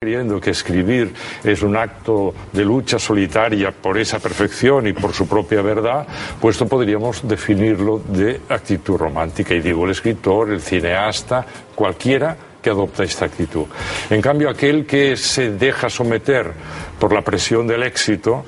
creyendo que escribir es un acto de lucha solitaria por esa perfección y por su propia verdad, pues esto podríamos definirlo de actitud romántica. Y digo el escritor, el cineasta, cualquiera que adopta esta actitud. En cambio, aquel que se deja someter por la presión del éxito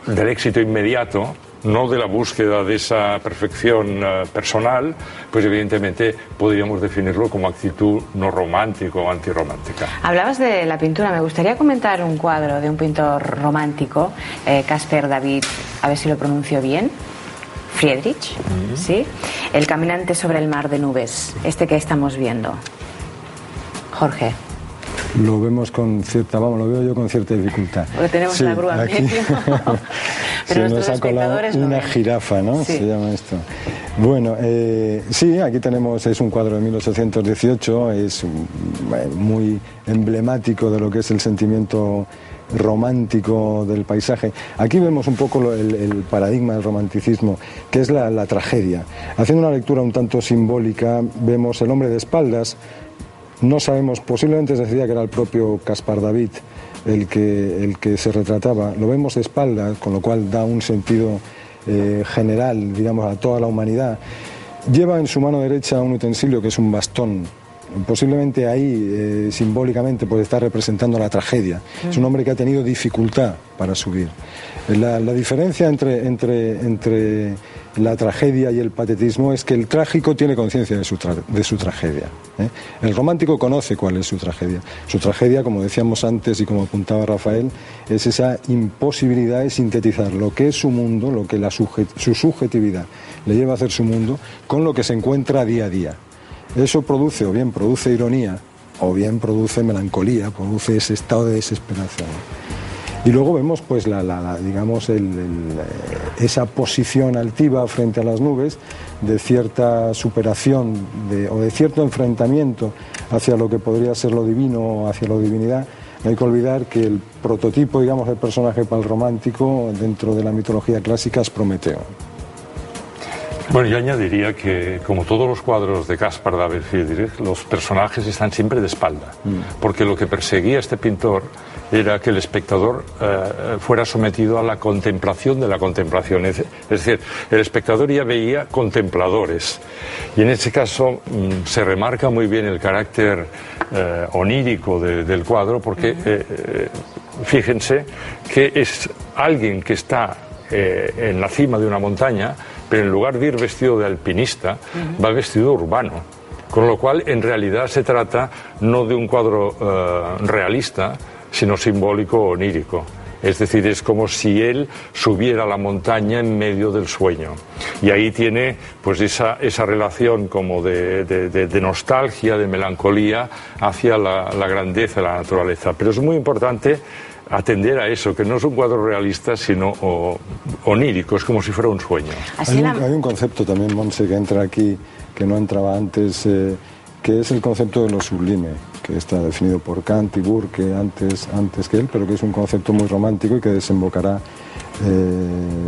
inmediato, no de la búsqueda de esa perfección personal, pues evidentemente podríamos definirlo como actitud no romántica o antirromántica. Hablabas de la pintura, me gustaría comentar un cuadro de un pintor romántico, Caspar David, a ver si lo pronuncio bien, Friedrich, ¿sí? El caminante sobre el mar de nubes, este que estamos viendo. Jorge. Lo vemos con cierta, lo veo yo con cierta dificultad. Porque tenemos la grúa en medio. Pero se nos ha colado una jirafa, ¿no? Sí. Se llama esto. Bueno, sí, aquí tenemos, es un cuadro de 1818, es muy emblemático de lo que es el sentimiento romántico del paisaje. Aquí vemos un poco el paradigma del romanticismo, que es la tragedia. Haciendo una lectura un tanto simbólica, vemos el hombre de espaldas. No sabemos, posiblemente se decía que era el propio Caspar David el que se retrataba. Lo vemos de espaldas, con lo cual da un sentido general, digamos, a toda la humanidad. Lleva en su mano derecha un utensilio que es un bastón. Posiblemente ahí, simbólicamente, puede estar representando la tragedia. Es un hombre que ha tenido dificultad para subir. La diferencia entre la tragedia y el patetismo es que el trágico tiene conciencia de su tragedia. El romántico conoce cuál es su tragedia. Su tragedia, como decíamos antes y como apuntaba Rafael, es esa imposibilidad de sintetizar lo que es su mundo, lo que su subjetividad le lleva a hacer su mundo, con lo que se encuentra día a día. Eso produce, o bien produce ironía, o bien produce melancolía, produce ese estado de desesperación. Y luego vemos pues digamos esa posición altiva frente a las nubes, de cierta superación o de cierto enfrentamiento hacia lo que podría ser lo divino o hacia la divinidad. No hay que olvidar que el prototipo, digamos, del personaje para el romántico dentro de la mitología clásica es Prometeo. Bueno, yo añadiría que, como todos los cuadros de Caspar David Friedrich, los personajes están siempre de espalda, porque lo que perseguía este pintor era que el espectador fuera sometido a la contemplación de la contemplación. Es decir, el espectador ya veía contempladores. Y en este caso se remarca muy bien el carácter onírico del cuadro, porque fíjense que es alguien que está en la cima de una montaña, pero en lugar de ir vestido de alpinista, va vestido urbano. Con lo cual, en realidad, se trata no de un cuadro realista, sino simbólico o onírico. Es decir, es como si él subiera la montaña en medio del sueño. Y ahí tiene pues esa relación como de nostalgia, de melancolía hacia la grandeza de la naturaleza. Pero es muy importante atender a eso, que no es un cuadro realista, sino onírico, es como si fuera un sueño. Hay un concepto también, Montse, que entra aquí, que no entraba antes, que es el concepto de lo sublime, que está definido por Kant y Burke antes que él, pero que es un concepto muy romántico y que desembocará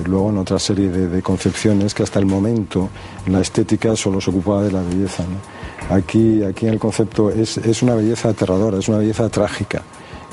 luego en otra serie de concepciones que hasta el momento la estética solo se ocupaba de la belleza, ¿no? Aquí en el concepto es una belleza aterradora, es una belleza trágica,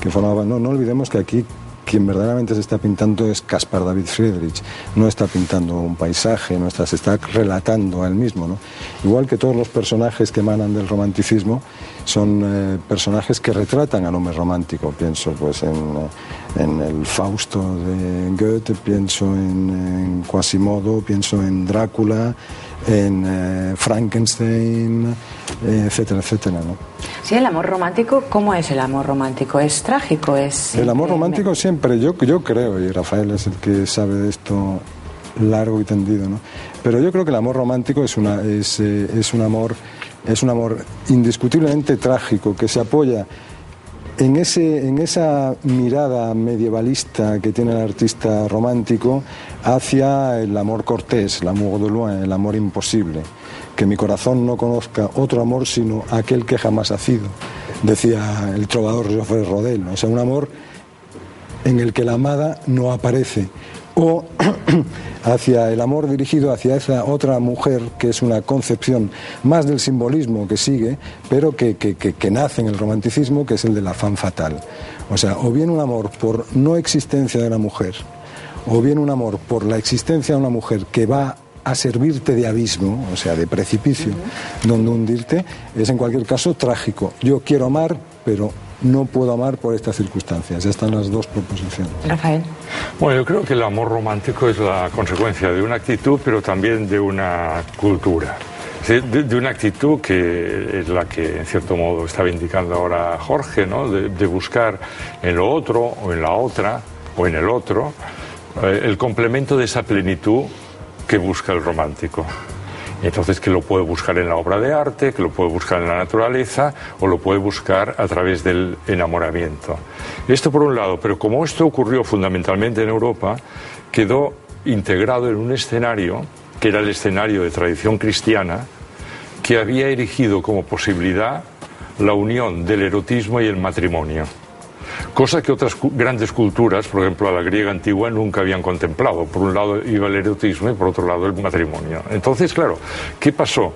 que formaba, no olvidemos que aquí quien verdaderamente se está pintando es Caspar David Friedrich, no está pintando un paisaje, se está relatando a él mismo, ¿no? Igual que todos los personajes que emanan del romanticismo son personajes que retratan al hombre romántico. Pienso pues en el Fausto de Goethe, pienso en Quasimodo, pienso en Drácula, en Frankenstein, etcétera, etcétera, ¿no? Sí, el amor romántico, ¿cómo es el amor romántico? ¿Es trágico? El amor romántico siempre, yo creo, y Rafael es el que sabe de esto largo y tendido, ¿no? Pero yo creo que el amor romántico es un amor indiscutiblemente trágico, que se apoya en esa mirada medievalista que tiene el artista romántico hacia el amor cortés, l'amour de loin, el amor imposible. Que mi corazón no conozca otro amor sino aquel que jamás ha sido, decía el trovador Geoffrey Rodel, ¿no? O sea, un amor en el que la amada no aparece o hacia el amor dirigido hacia esa otra mujer, que es una concepción más del simbolismo que sigue, pero que nace en el romanticismo, que es el de la femme fatale. O sea, o bien un amor por no existencia de la mujer, o bien un amor por la existencia de una mujer que va a servirte de abismo, o sea, de precipicio, donde hundirte, es en cualquier caso trágico. Yo quiero amar, pero no puedo amar por estas circunstancias. Ya están las dos proposiciones. Rafael. Bueno, yo creo que el amor romántico es la consecuencia de una actitud, pero también de una cultura. De una actitud que es la que, en cierto modo, estaba indicando ahora Jorge, ¿no? De buscar en lo otro, o en la otra, o en el otro, el complemento de esa plenitud que busca el romántico. Entonces, que lo puede buscar en la obra de arte, que lo puede buscar en la naturaleza, o lo puede buscar a través del enamoramiento. Esto por un lado, pero como esto ocurrió fundamentalmente en Europa, quedó integrado en un escenario, que era el escenario de tradición cristiana, que había erigido como posibilidad la unión del erotismo y el matrimonio. Cosa que otras grandes culturas, por ejemplo a la griega antigua, nunca habían contemplado. Por un lado iba el erotismo y por otro lado el matrimonio. Entonces, claro, ¿qué pasó?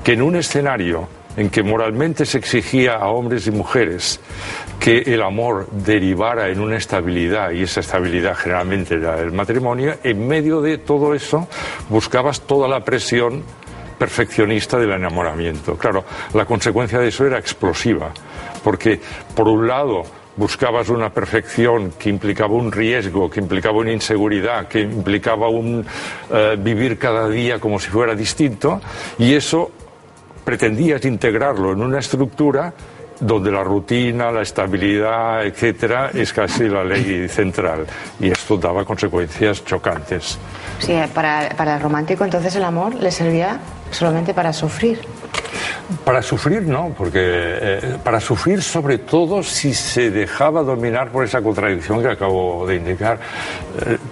Que en un escenario en que moralmente se exigía a hombres y mujeres que el amor derivara en una estabilidad, y esa estabilidad generalmente era el matrimonio, en medio de todo eso buscabas toda la presión perfeccionista del enamoramiento. Claro, la consecuencia de eso era explosiva, porque por un lado buscabas una perfección que implicaba un riesgo, que implicaba una inseguridad, que implicaba un vivir cada día como si fuera distinto, y eso pretendías integrarlo en una estructura donde la rutina, la estabilidad, etcétera, es casi la ley central, y esto daba consecuencias chocantes. Sí, para el romántico entonces el amor le servía solamente para sufrir. Para sufrir no, porque para sufrir sobre todo si se dejaba dominar por esa contradicción que acabo de indicar.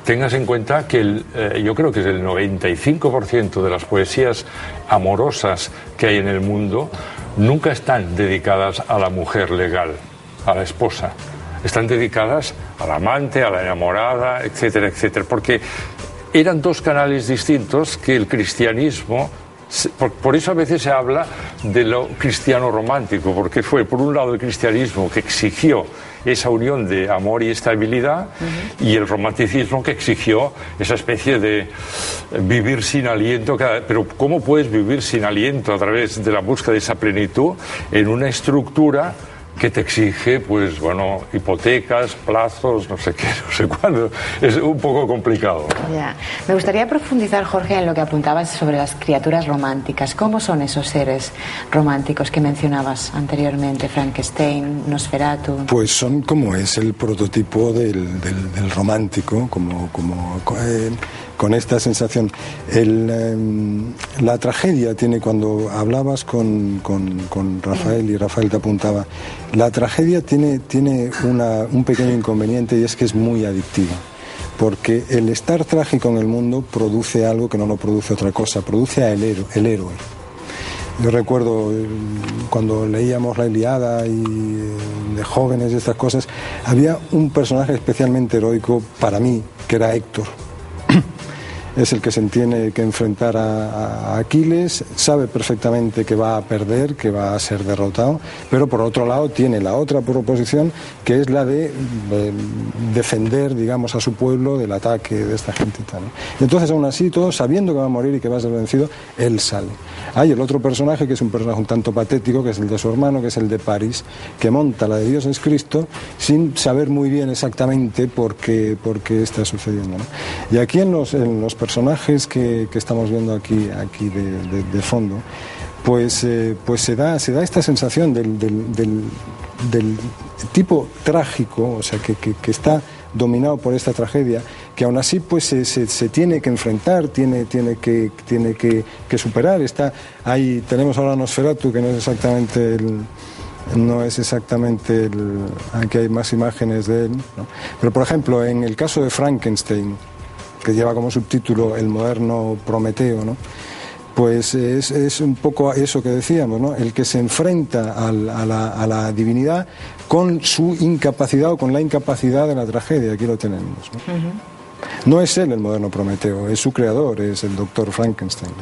Tengas en cuenta que yo creo que es el 95% de las poesías amorosas que hay en el mundo nunca están dedicadas a la mujer legal, a la esposa. Están dedicadas al amante, a la enamorada, etcétera, etcétera, porque eran dos canales distintos que el cristianismo. Por eso a veces se habla de lo cristiano romántico, porque fue por un lado el cristianismo que exigió esa unión de amor y estabilidad, y el romanticismo que exigió esa especie de vivir sin aliento. Pero ¿cómo puedes vivir sin aliento a través de la búsqueda de esa plenitud en una estructura que te exige, pues bueno, hipotecas, plazos, no sé qué, no sé cuándo? Es un poco complicado. Ya. Me gustaría profundizar, Jorge, en lo que apuntabas sobre las criaturas románticas. ¿Cómo son esos seres románticos que mencionabas anteriormente? Frankenstein, Nosferatu. Pues son como es el prototipo del romántico, con esta sensación. La tragedia tiene, cuando hablabas con Rafael, y Rafael te apuntaba, la tragedia tiene un pequeño inconveniente, y es que es muy adictiva, porque el estar trágico en el mundo produce algo que no lo produce otra cosa, produce al héroe. Yo recuerdo cuando leíamos la Ilíada y de jóvenes y estas cosas, había un personaje especialmente heroico para mí, que era Héctor. Es el que se tiene que enfrentar a Aquiles, sabe perfectamente que va a perder, que va a ser derrotado, pero por otro lado tiene la otra proposición, que es la de defender, digamos, a su pueblo del ataque de esta gente y tal, ¿no? Y entonces, aún así, todo sabiendo que va a morir y que va a ser vencido, él sale. Hay el otro personaje, que es un personaje un tanto patético, que es el de su hermano, que es el de París, que monta la de Dios es Cristo sin saber muy bien exactamente por qué está sucediendo, ¿no? Y aquí en los personajes que estamos viendo aquí de fondo, pues se da esta sensación del tipo trágico, o sea, que está dominado por esta tragedia, que aún así pues se tiene que enfrentar, tiene que superar. Ahí tenemos ahora a Nosferatu, que no es exactamente aquí hay más imágenes de él, ¿no? Pero por ejemplo, en el caso de Frankenstein, que lleva como subtítulo El moderno Prometeo, ¿no? Pues es un poco eso que decíamos, ¿no? El que se enfrenta a la divinidad con su incapacidad o con la incapacidad de la tragedia. Aquí lo tenemos, ¿no? No es él el moderno Prometeo, es su creador, es el doctor Frankenstein.